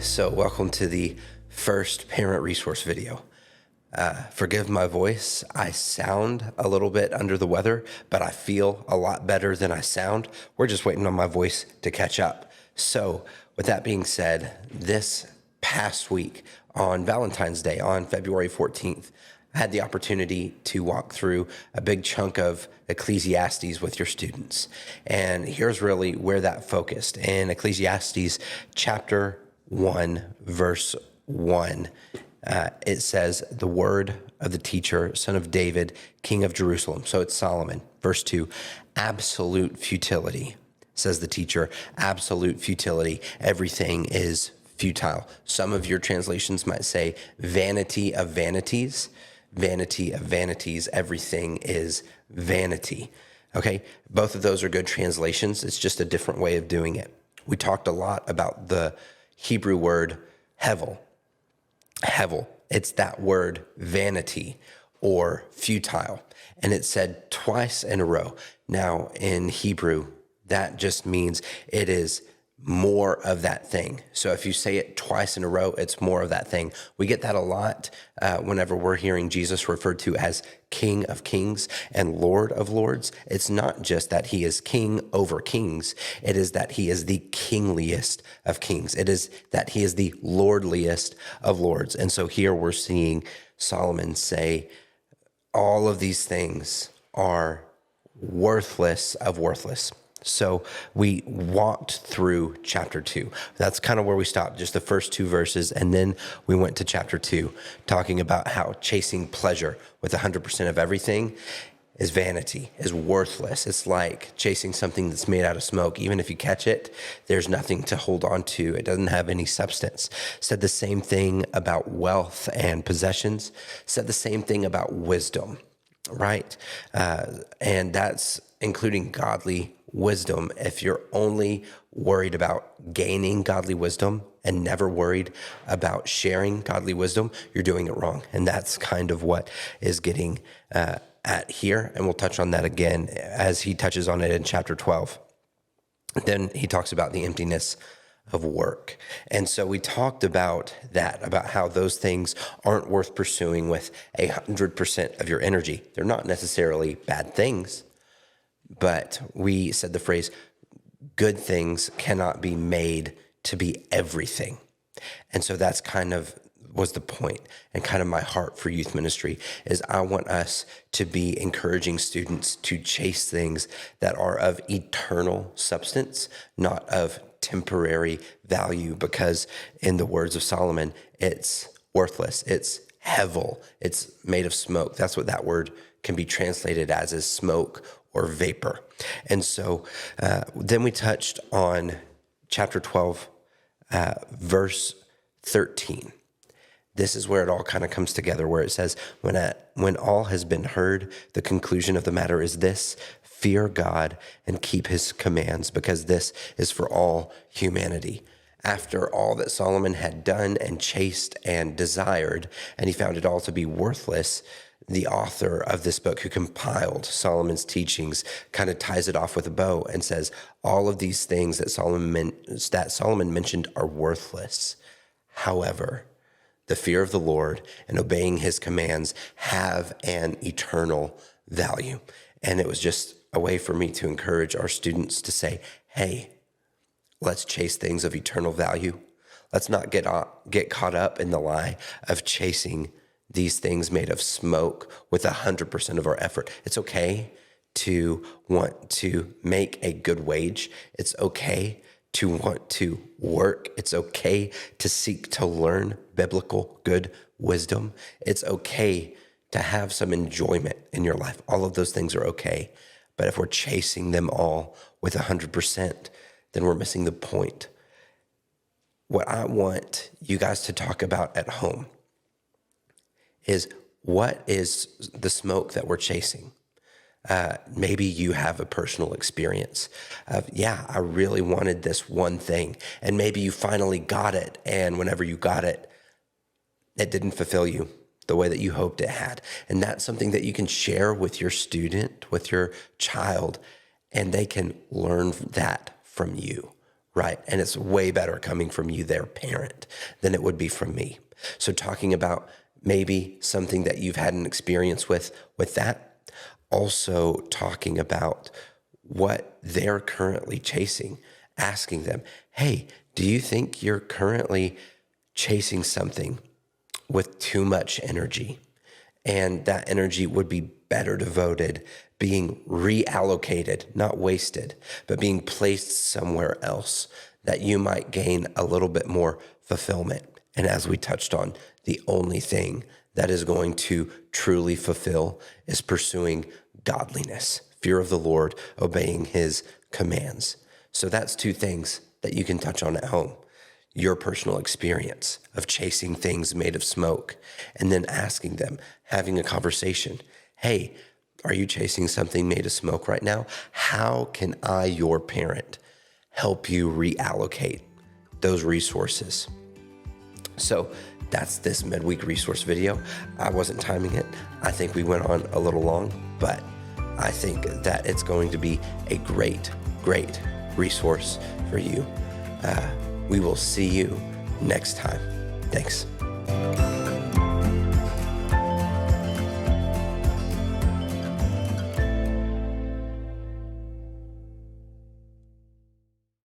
So welcome to the first parent resource video. Forgive my voice. I sound a little bit under the weather, but I feel a lot better than I sound. We're just waiting on my voice to catch up. So with that being said, this past week on Valentine's Day, on February 14th, I had the opportunity to walk through a big chunk of Ecclesiastes with your students. And here's really where that focused. In Ecclesiastes chapter 1, verse 1, it says, the word of the teacher, son of David, king of Jerusalem. So it's Solomon. Verse 2, absolute futility, says the teacher, absolute futility. Everything is futile. Some of your translations might say vanity of vanities. Vanity of vanities, everything is vanity. Okay, both of those are good translations. It's just a different way of doing it. We talked a lot about the Hebrew word hevel. Hevel, it's that word vanity or futile. And it said twice in a row. Now in Hebrew, that just means it is more of that thing. So if you say it twice in a row, it's more of that thing. We get that a lot whenever we're hearing Jesus referred to as King of Kings and Lord of Lords. It's not just that he is king over kings. It is that he is the kingliest of kings. It is that he is the lordliest of lords. And so here we're seeing Solomon say, all of these things are worthless of worthless. So we walked through chapter 2. That's kind of where we stopped, just the first two verses. And then we went to chapter 2, talking about how chasing pleasure with 100% of everything is vanity, is worthless. It's like chasing something that's made out of smoke. Even if you catch it, there's nothing to hold on to. It doesn't have any substance. Said the same thing about wealth and possessions. Said the same thing about wisdom, right? And that's including godly wisdom. If you're only worried about gaining godly wisdom and never worried about sharing godly wisdom, you're doing it wrong. And that's kind of what is getting at here. And we'll touch on that again as he touches on it in chapter 12. Then he talks about the emptiness of work. And so we talked about that, about how those things aren't worth pursuing with 100% of your energy. They're not necessarily bad things. But we said the phrase, good things cannot be made to be everything. And so that's kind of was the point and kind of my heart for youth ministry is I want us to be encouraging students to chase things that are of eternal substance, not of temporary value, because in the words of Solomon, it's worthless. It's hevel. It's made of smoke. That's what that word can be translated as, is smoke or vapor. And so then we touched on chapter 12, verse 13. This is where it all kind of comes together, where it says, when all has been heard, the conclusion of the matter is this: fear God and keep his commands, because this is for all humanity. After all that Solomon had done and chased and desired, and he found it all to be worthless, the author of this book, who compiled Solomon's teachings, kind of ties it off with a bow and says, all of these things that Solomon mentioned are worthless. However, the fear of the Lord and obeying his commands have an eternal value. And it was just a way for me to encourage our students to say, hey, let's chase things of eternal value. Let's not get caught up in the lie of chasing these things made of smoke with 100% of our effort. It's okay to want to make a good wage. It's okay to want to work. It's okay to seek to learn biblical good wisdom. It's okay to have some enjoyment in your life. All of those things are okay. But if we're chasing them all with 100%, then we're missing the point. What I want you guys to talk about at home is, what is the smoke that we're chasing? Maybe you have a personal experience of, I really wanted this one thing, and maybe you finally got it, and whenever you got it, it didn't fulfill you the way that you hoped it had. And that's something that you can share with your student, with your child, and they can learn that from you, right? And it's way better coming from you, their parent, than it would be from me. So talking about maybe something that you've had an experience with that, also talking about what they're currently chasing, asking them, hey, do you think you're currently chasing something with too much energy? And that energy would be better devoted, being reallocated, not wasted, but being placed somewhere else that you might gain a little bit more fulfillment. And as we touched on, the only thing that is going to truly fulfill is pursuing godliness, fear of the Lord, obeying his commands. So that's two things that you can touch on at home. Your personal experience of chasing things made of smoke, and then asking them, having a conversation. Hey, are you chasing something made of smoke right now? How can I, your parent, help you reallocate those resources? So that's this midweek resource video. I wasn't timing it. I think we went on a little long, but I think that it's going to be a great resource for you. We will see you next time. Thanks.